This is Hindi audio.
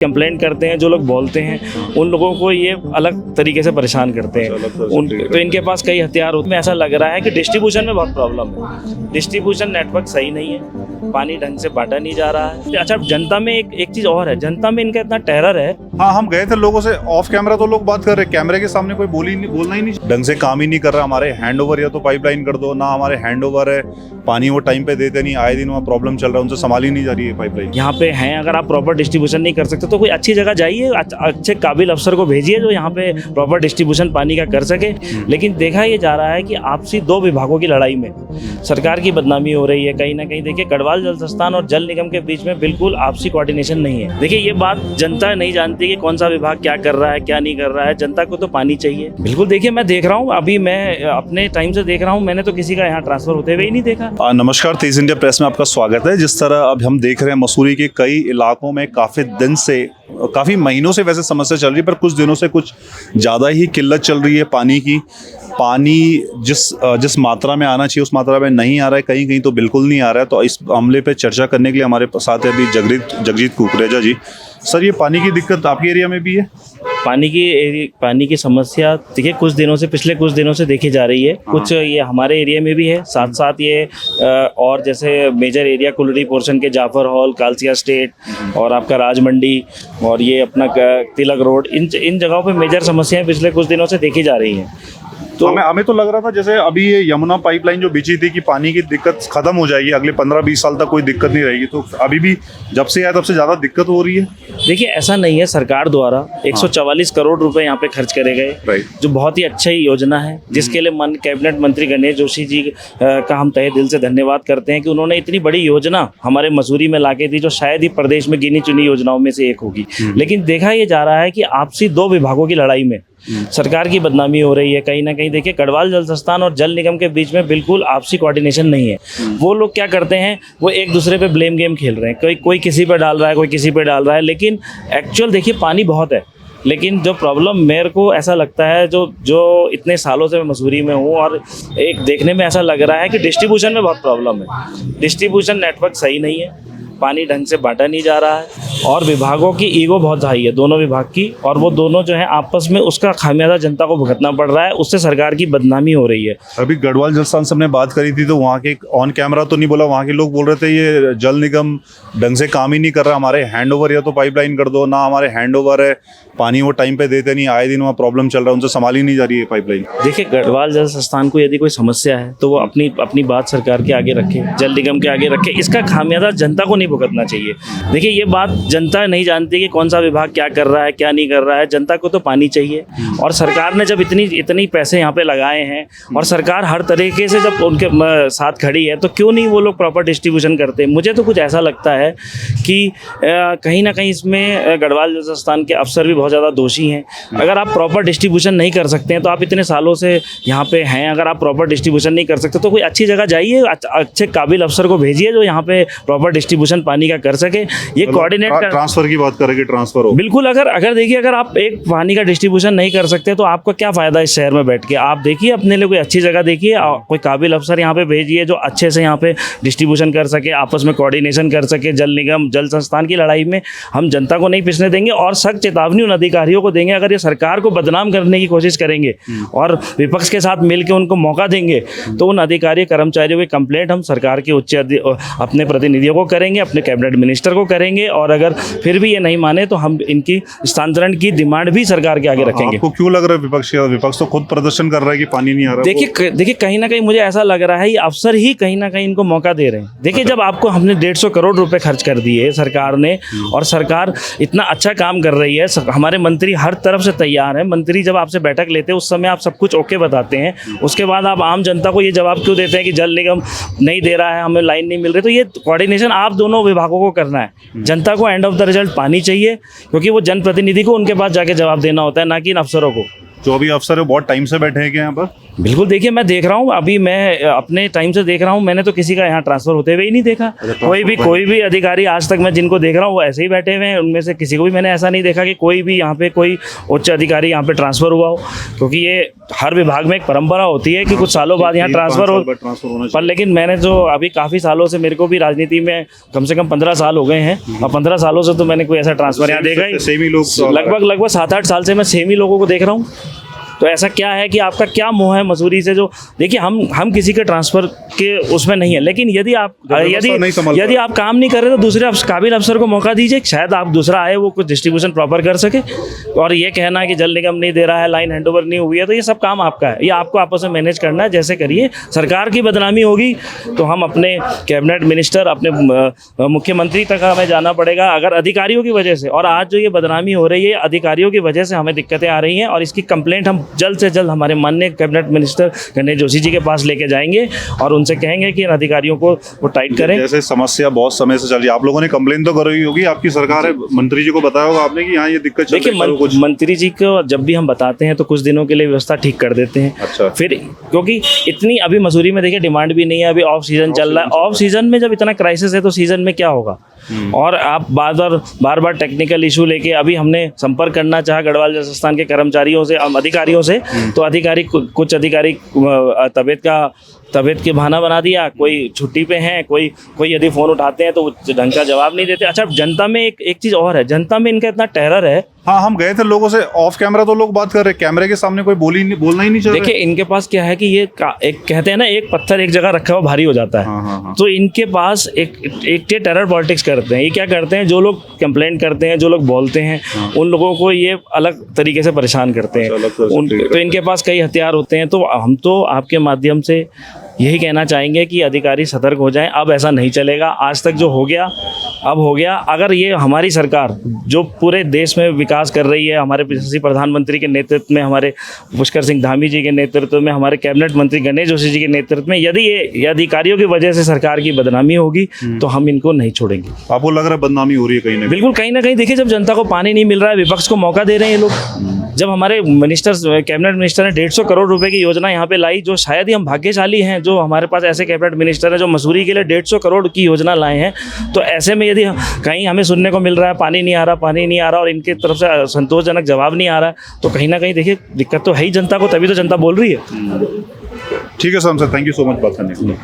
कंप्लेंट करते हैं, जो लोग बोलते हैं उन लोगों को ये अलग तरीके से परेशान करते हैं। तो इनके पास कई हथियार होते हैं। ऐसा लग रहा है कि डिस्ट्रीब्यूशन में बहुत प्रॉब्लम है, डिस्ट्रीब्यूशन नेटवर्क सही नहीं है, पानी ढंग से बांटा नहीं जा रहा है। अच्छा, जनता में एक चीज़ और है, जनता में इनका इतना टेरर है। हाँ, हम गए थे लोगों से ऑफ कैमरा, तो लोग बात कर रहे, कैमरे के सामने कोई बोलना ही नहीं, ढंग से काम ही नहीं कर रहा। हमारे हैंड ओवर या तो पाइपलाइन कर दो, ना हमारे हैंड ओवर है, पानी वो टाइम पे देते नहीं, आए दिन वहाँ प्रॉब्लम चल रहा है, उनसे संभाली नहीं जा रही है पाइपलाइन। यहाँ पे हैं, अगर आप प्रॉपर डिस्ट्रीब्यूशन नहीं कर सकते तो कोई अच्छी जगह जाइए, अच्छे काबिल अफसर को भेजिए जो यहाँ पे प्रॉपर डिस्ट्रीब्यूशन पानी का कर सके। लेकिन देखा ये जा रहा है कि आपसी दो विभागों की लड़ाई में सरकार की बदनामी हो रही है कहीं ना कहीं। देखिए, गढ़वाल जल संस्थान और जल निगम के बीच में बिल्कुल आपसी कोऑर्डिनेशन नहीं है। देखिए, ये बात जनता नहीं जानती कि कौन सा विभाग क्या कर रहा है, क्या नहीं कर रहा है। जनता को तो पानी चाहिए। बिल्कुल, देखिए मैं देख रहा हूँ, अभी मैं अपने टाइम से देख रहा हूँ, मैंने तो किसी का यहाँ ट्रांसफर होते हुए ही नहीं देखा। नमस्कार, तेज इंडिया प्रेस में आपका स्वागत है। जिस तरह अब हम देख रहे हैं मसूरी के कई इलाकों में काफ़ी महीनों से वैसे समस्या चल रही है, पर कुछ दिनों से कुछ ज़्यादा ही किल्लत चल रही है पानी की। पानी जिस मात्रा में आना चाहिए उस मात्रा में नहीं आ रहा है, कहीं कहीं तो बिल्कुल नहीं आ रहा है। तो इस मामले पे चर्चा करने के लिए हमारे साथ है अभी जगजीत कुकरेजा जी। सर, ये पानी की दिक्कत आपके एरिया में भी है? पानी की समस्या देखिए पिछले कुछ दिनों से देखी जा रही है। कुछ ये हमारे एरिया में भी है, साथ साथ ये और जैसे मेजर एरिया कुलड़ी पोर्शन के जाफर हॉल, कालसिया स्टेट और आपका राजमंडी और ये अपना तिलक रोड, इन जगहों पे मेजर समस्याएं पिछले कुछ दिनों से देखी जा रही हैं। तो हमें तो लग रहा था जैसे अभी ये यमुना पाइपलाइन जो बिछी थी कि पानी की दिक्कत खत्म हो जाएगी, अगले 15-20 साल तक कोई दिक्कत नहीं रहेगी। तो अभी भी जब से आया तब से ज़्यादा दिक्कत हो रही है। देखिए, ऐसा नहीं है। सरकार द्वारा 144 करोड़ रुपए यहाँ पे खर्च करे गए, जो बहुत ही अच्छा योजना है, जिसके लिए कैबिनेट मंत्री गणेश जोशी जी का हम तहे दिल से धन्यवाद करते हैं कि उन्होंने इतनी बड़ी योजना हमारे मसूरी में लाके दी, जो शायद ही प्रदेश में गिनी चुनी योजनाओं में से एक होगी। लेकिन देखा ये जा रहा है कि आपसी दो विभागों की लड़ाई में सरकार की बदनामी हो रही है कहीं ना कहीं। देखिए, गढ़वाल जल संस्थान और जल निगम के बीच में बिल्कुल आपसी कोऑर्डिनेशन नहीं है। वो लोग क्या करते हैं, वो एक दूसरे पे ब्लेम गेम खेल रहे हैं। कोई किसी पे डाल रहा है, कोई किसी पे डाल रहा है। लेकिन एक्चुअल देखिए, पानी बहुत है, लेकिन जो प्रॉब्लम मेरे को ऐसा लगता है, जो इतने सालों से मैं मसूरी में हूँ और एक देखने में ऐसा लग रहा है कि डिस्ट्रीब्यूशन में बहुत प्रॉब्लम है। डिस्ट्रीब्यूशन नेटवर्क सही नहीं है, पानी ढंग से बांटा नहीं जा रहा है और विभागों की ईगो बहुत हाई है, दोनों विभाग की, और वो दोनों जो है आपस में उसका खामियाजा जनता को भुगतना पड़ रहा है। उससे सरकार की बदनामी हो रही है। अभी गढ़वाल जल संस्थान से हमने बात करी थी तो वहाँ के ऑन कैमरा तो नहीं बोला, वहाँ के लोग बोल रहे थे ये जल निगम ढंग से काम ही नहीं कर रहा, हमारे हैंड ओवर या तो पाइपलाइन कर दो, ना हमारे हैंड ओवर है, पानी वो टाइम पे देते नहीं, आए दिन वहाँ प्रॉब्लम चल रहा है, उनसे संभाली नहीं जा रही है पाइपलाइन। देखिए, गढ़वाल जल संस्थान को यदि कोई समस्या है तो वो अपनी बात सरकार के आगे रखे, जल निगम के आगे रखे। इसका खामियाजा जनता को नहीं भुगतना चाहिए। देखिए, ये बात जनता नहीं जानती कि कौन सा विभाग क्या कर रहा है, क्या नहीं कर रहा है। जनता को तो पानी चाहिए, और सरकार ने जब इतनी पैसे यहाँ पे लगाए हैं और सरकार हर तरीके से जब उनके साथ खड़ी है, तो क्यों नहीं वो लोग प्रॉपर डिस्ट्रीब्यूशन करते। मुझे तो कुछ ऐसा लगता है कि कहीं ना कहीं इसमें गढ़वाल जल संस्थान के अफसर भी बहुत ज़्यादा दोषी हैं। अगर आप प्रॉपर डिस्ट्रीब्यूशन नहीं कर सकते हैं, तो आप इतने सालों से यहाँ पे हैं, अगर आप प्रॉपर डिस्ट्रीब्यूशन नहीं कर सकते तो कोई अच्छी जगह जाइए, अच्छे काबिल अफसर को भेजिए जो यहाँ पे प्रॉपर डिस्ट्रीब्यूशन पानी का कर सके। ये कोऑर्डिनेट ट्रांसफर की बात करेंगे, ट्रांसफर हो बिल्कुल। अगर देखिए, अगर आप एक पानी का डिस्ट्रीब्यूशन नहीं कर सकते तो आपका क्या फायदा इस शहर में बैठ के। आप देखिए, अपने लिए कोई अच्छी जगह देखिए, कोई काबिल अफसर यहाँ पे भेजिए जो अच्छे से यहाँ पे डिस्ट्रीब्यूशन कर सके, आपस में कोऑर्डिनेशन कर सके। जल निगम जल संस्थान की लड़ाई में हम जनता को नहीं पिसने देंगे और सख्त चेतावनी उन अधिकारियों को देंगे। अगर ये सरकार को बदनाम करने की कोशिश करेंगे और विपक्ष के साथ मिलकर उनको मौका देंगे, तो उन अधिकारी कर्मचारियों की कंप्लेंट हम सरकार के अपने प्रतिनिधियों को करेंगे, अपने कैबिनेट मिनिस्टर को करेंगे, और अगर फिर भी ये नहीं माने तो हम इनकी स्थानांतरण की डिमांड भी सरकार के आगे रखेंगे। आपको क्यों लग रहा है विपक्ष तो खुद प्रदर्शन कर रहा है कि पानी नहीं आ रहा? देखिए कहीं ना कहीं मुझे ऐसा लग रहा है ये अफसर ही कहीं ना कहीं इनको मौका दे रहे हैं। देखिए, जब आपको हमने 150 करोड़ रुपए खर्च कर दिए सरकार ने, और सरकार इतना अच्छा काम कर रही है, हमारे मंत्री हर तरफ से तैयार है। मंत्री जब आपसे बैठक लेते हैं उस समय आप सब कुछ ओके बताते हैं, उसके बाद आप आम जनता को ये जवाब क्यों देते हैं कि जल निगम नहीं दे रहा है, हमें लाइन नहीं मिल रही। तो ये कोऑर्डिनेशन आप दोनों विभागों को करना है। जनता को एंड ऑफ द रिजल्ट पानी चाहिए, क्योंकि वो जनप्रतिनिधि को उनके पास जाके जवाब देना होता है, ना कि इन अफसरों को। जो अभी अफसर है बहुत टाइम से बैठे हैं क्या यहाँ पर? बिल्कुल, देखिए मैं देख रहा हूँ, अभी मैं अपने टाइम से देख रहा हूँ, मैंने तो किसी का यहाँ ट्रांसफर होते हुए ही नहीं देखा। कोई भी अधिकारी आज तक मैं जिनको देख रहा हूँ वो ऐसे ही बैठे हुए हैं, उनमें से किसी को भी मैंने ऐसा नहीं देखा कि कोई भी यहाँ पे कोई उच्च अधिकारी यहाँ पे ट्रांसफर हुआ हो, क्योंकि ये हर विभाग में एक परंपरा होती है कि कुछ सालों बाद यहाँ ट्रांसफर हो। पर लेकिन मैंने जो अभी काफ़ी सालों से, मेरे को भी राजनीति में कम से कम 15 साल हो गए हैं, और 15 सालों से तो मैंने कोई ऐसा ट्रांसफर यहाँ देखा ही, सेम ही लोग लगभग 7-8 साल से मैं सेम ही लोगों को देख रहा हूँ। तो ऐसा क्या है कि आपका क्या मोह है मसूरी से? जो देखिए हम किसी के ट्रांसफर के उसमें नहीं है, लेकिन यदि आप काम नहीं कर रहे तो दूसरे काबिल अफसर को मौका दीजिए, शायद आप दूसरा आए वो कुछ डिस्ट्रीब्यूशन प्रॉपर कर सके। और ये कहना कि जल निगम नहीं दे रहा है, लाइन हैंडओवर नहीं हुई है, तो ये सब काम आपका है, ये आपको आपस में मैनेज करना है, जैसे करिए। सरकार की बदनामी होगी तो हम अपने कैबिनेट मिनिस्टर, अपने मुख्यमंत्री तक हमें जाना पड़ेगा अगर अधिकारियों की वजह से। और आज जो ये बदनामी हो रही है अधिकारियों की वजह से हमें दिक्कतें आ रही हैं, और इसकी कंप्लेंट हम जल्द से जल्द हमारे माननीय कैबिनेट मिनिस्टर गणेश जोशी जी के पास लेके जाएंगे और उनसे कहेंगे कि इन अधिकारियों को वो टाइट करें। जैसे समस्या बहुत समय से चल रही है, आप लोगों ने कंप्लेन तो करी होगी, आपकी सरकार है, मंत्री जी को बताया होगा आपने कि यहाँ ये दिक्कत चल रही है? देखिए मंत्री जी को जब भी हम बताते हैं तो कुछ दिनों के लिए व्यवस्था ठीक कर देते हैं। अच्छा। फिर क्योंकि इतनी अभी मसूरी में देखिए डिमांड भी नहीं है, अभी ऑफ सीजन चल रहा है। ऑफ सीजन में जब इतना क्राइसिस है तो सीजन में क्या होगा? और आप बार बार टेक्निकल इशू लेके, अभी हमने संपर्क करना चाहा गढ़वाल जल संस्थान के कर्मचारियों से, अधिकारियों से, तो कुछ अधिकारी तबीयत के बहाना बना दिया, कोई छुट्टी पे हैं, कोई यदि फ़ोन उठाते हैं तो ढंग का जवाब नहीं देते। अच्छा, जनता में एक चीज़ और है, जनता में इनका इतना टेरर है। हाँ, हम गए थे लोगों से, ऑफ कैमरा तो लोग बात कर रहे, कैमरे के सामने कोई बोलना ही नहीं चाह रहा। देखिए इनके पास क्या है कि ये एक कहते हैं ना, एक पत्थर एक जगह रखा हुआ भारी हो जाता है। हाँ। तो इनके पास एक टेरर पॉलिटिक्स करते हैं। ये क्या करते हैं, जो लोग कंप्लेंट करते हैं, जो लोग बोलते हैं, उन लोगों को ये अलग तरीके से परेशान करते हैं। तो इनके पास कई हथियार होते हैं। तो हम तो आपके माध्यम से यही कहना चाहेंगे कि अधिकारी सतर्क हो जाएं। अब ऐसा नहीं चलेगा, आज तक जो हो गया अब हो गया। अगर ये हमारी सरकार जो पूरे देश में विकास कर रही है, हमारे यशस्वी प्रधानमंत्री के नेतृत्व में, हमारे पुष्कर सिंह धामी जी के नेतृत्व में, हमारे कैबिनेट मंत्री गणेश जोशी जी के नेतृत्व में, यदि ये अधिकारियों की वजह से सरकार की बदनामी होगी तो हम इनको नहीं छोड़ेंगे। आपको लग रहा है बदनामी हो रही है कहीं ना? बिल्कुल, कहीं ना कहीं। देखिए, जब जनता को पानी नहीं मिल रहा है, विपक्ष को मौका दे रहे हैं ये लोग। जब हमारे कैबिनेट मिनिस्टर ने 150 करोड़ रुपए की योजना यहाँ पे लाई, जो शायद ही हम भाग्यशाली हैं जो हमारे पास ऐसे कैबिनेट मिनिस्टर हैं जो मसूरी के लिए 150 करोड़ की योजना लाए हैं। तो ऐसे में यदि कहीं हमें सुनने को मिल रहा है पानी नहीं आ रहा और इनकी तरफ से संतोषजनक जवाब नहीं आ रहा है, तो कहीं ना कहीं देखिए दिक्कत तो है ही जनता को, तभी तो जनता बोल रही है। ठीक है sir, thank you so much बात करने के लिए।